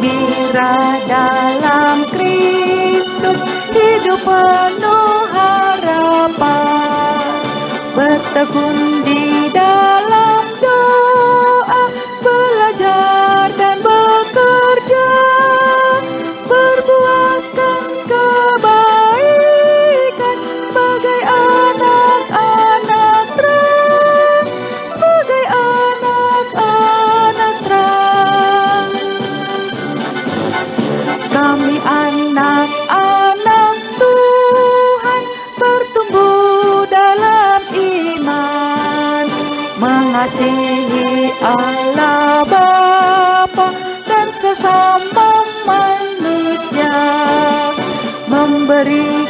gembira dalam Kristus, hidup penuh harapan, bertekun di dalam doa, belajar dan bekerja, berbuatkan kebaikan sebagai anak-anak terang, sebagai anak-anak terang. Kami anak-anak Tuhan bertumbuh dalam iman, mengasihi Allah Bapa dan sesama manusia, memberi